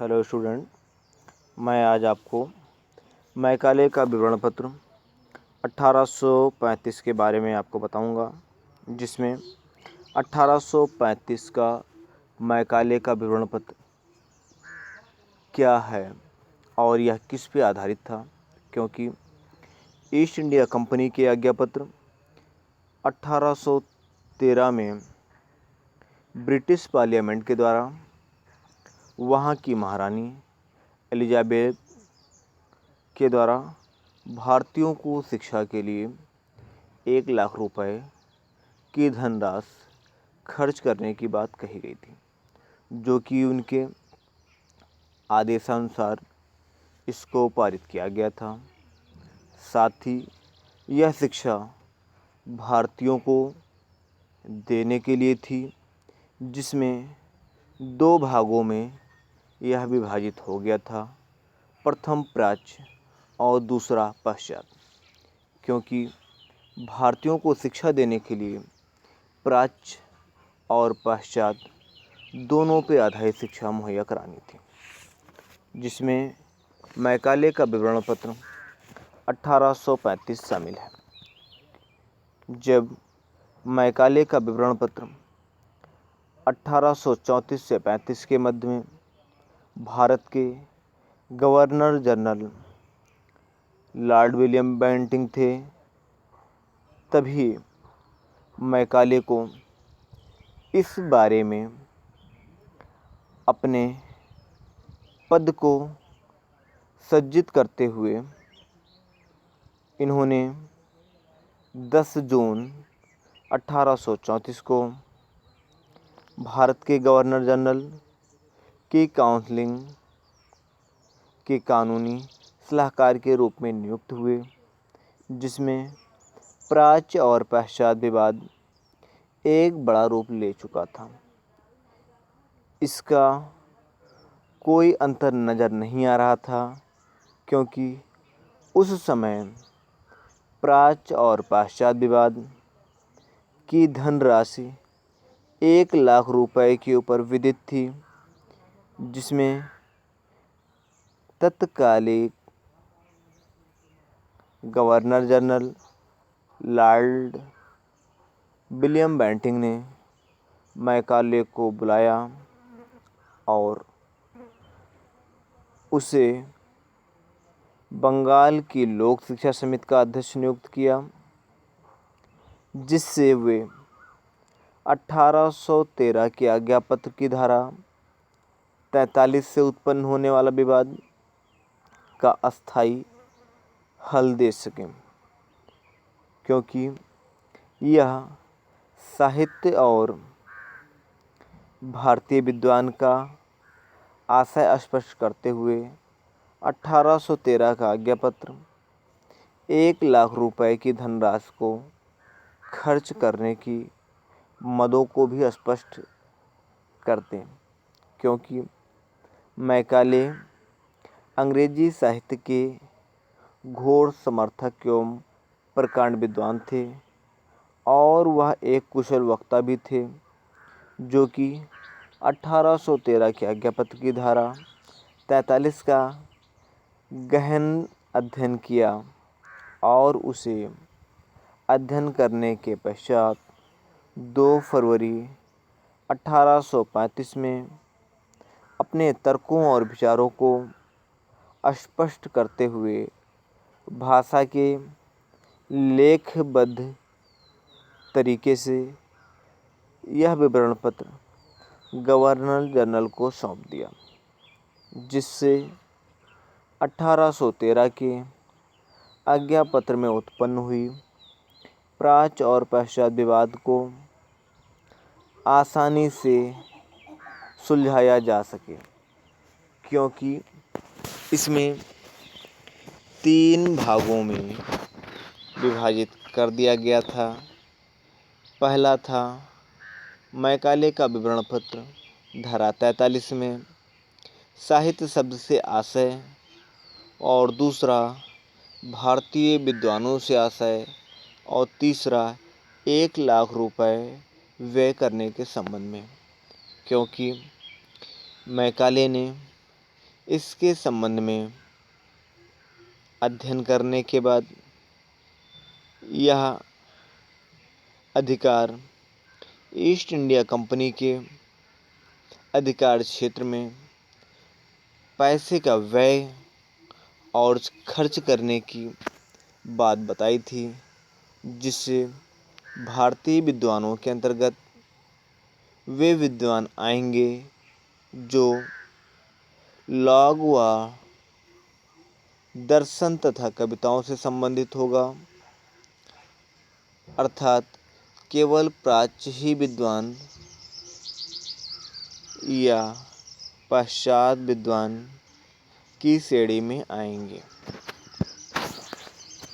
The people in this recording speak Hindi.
हेलो स्टूडेंट, मैं आज आपको मैकाले का विवरण पत्र 1835 के बारे में आपको बताऊंगा, जिसमें 1835 का मैकाले का विवरण पत्र क्या है और यह किस पे आधारित था। क्योंकि ईस्ट इंडिया कंपनी के आज्ञा पत्र 1813 में ब्रिटिश पार्लियामेंट के द्वारा वहाँ की महारानी एलिजाबेथ के द्वारा भारतीयों को शिक्षा के लिए 1 लाख रुपए की धनराशि खर्च करने की बात कही गई थी, जो कि उनके आदेशानुसार इसको पारित किया गया था। साथ ही यह शिक्षा भारतीयों को देने के लिए थी, जिसमें 2 भागों में यह विभाजित हो गया था, प्रथम प्राच्य और दूसरा पश्चात। क्योंकि भारतीयों को शिक्षा देने के लिए प्राच्य और पश्चात दोनों पे आधारित शिक्षा मुहैया करानी थी, जिसमें मैकाले का विवरण पत्र 1835 शामिल है। जब मैकाले का विवरण पत्र 1834 से 35 के मध्य में भारत के governor general lord William Bentinck थे, तभी मैकाले को इस बारे में अपने पद को सज्जित करते हुए इन्होंने 10 जून 1834 को भारत के गवर्नर जनरल की काउंसिलिंग के कानूनी सलाहकार के रूप में नियुक्त हुए, जिसमें प्राच्य और पश्चात विवाद एक बड़ा रूप ले चुका था। इसका कोई अंतर नज़र नहीं आ रहा था, क्योंकि उस समय प्राच्य और पश्चात विवाद की धनराशि 1 लाख रुपए के ऊपर विदित थी, जिसमें तत्कालीन governor general lord William Bentinck ने मैकाले को बुलाया और उसे बंगाल की लोक शिक्षा समिति का अध्यक्ष नियुक्त किया, जिससे वे 1813 के आज्ञा पत्र की धारा 43 से उत्पन्न होने वाला विवाद का अस्थायी हल दे सकें। क्योंकि यह साहित्य और भारतीय विद्वान का आशय स्पष्ट करते हुए 1813 का आज्ञा पत्र 1 लाख रुपए की धनराशि को खर्च करने की मदों को भी स्पष्ट करते हैं। क्योंकि मैकाले अंग्रेजी साहित्य के घोर समर्थक एवं प्रकांड विद्वान थे और वह एक कुशल वक्ता भी थे, जो कि 1813 के आज्ञापत्र की धारा 43 का गहन अध्ययन किया और उसे अध्ययन करने के पश्चात 2 फरवरी 1835 में अपने तर्कों और विचारों को स्पष्ट करते हुए भाषा के लेखबद्ध तरीके से यह विवरण पत्र गवर्नर जनरल को सौंप दिया, जिससे 1813 के आज्ञा पत्र में उत्पन्न हुई प्राच्य और पश्चात विवाद को आसानी से सुलझाया जा सके। क्योंकि इसमें 3 भागों में विभाजित कर दिया गया था। पहला था मैकाले का विवरण पत्र धारा 43 में साहित्य शब्द से आशय, और दूसरा भारतीय विद्वानों से आशय, और तीसरा 1 लाख रुपए व्यय करने के संबंध में। क्योंकि मैकाले ने इसके संबंध में अध्ययन करने के बाद यह अधिकार ईस्ट इंडिया कंपनी के अधिकार क्षेत्र में पैसे का व्यय और खर्च करने की बात बताई थी, जिससे भारतीय विद्वानों के अंतर्गत वे विद्वान आएंगे जो लॉग व दर्शन तथा कविताओं से संबंधित होगा, अर्थात केवल प्राच्य ही विद्वान या पाश्चात्य विद्वान की श्रेणी में आएंगे।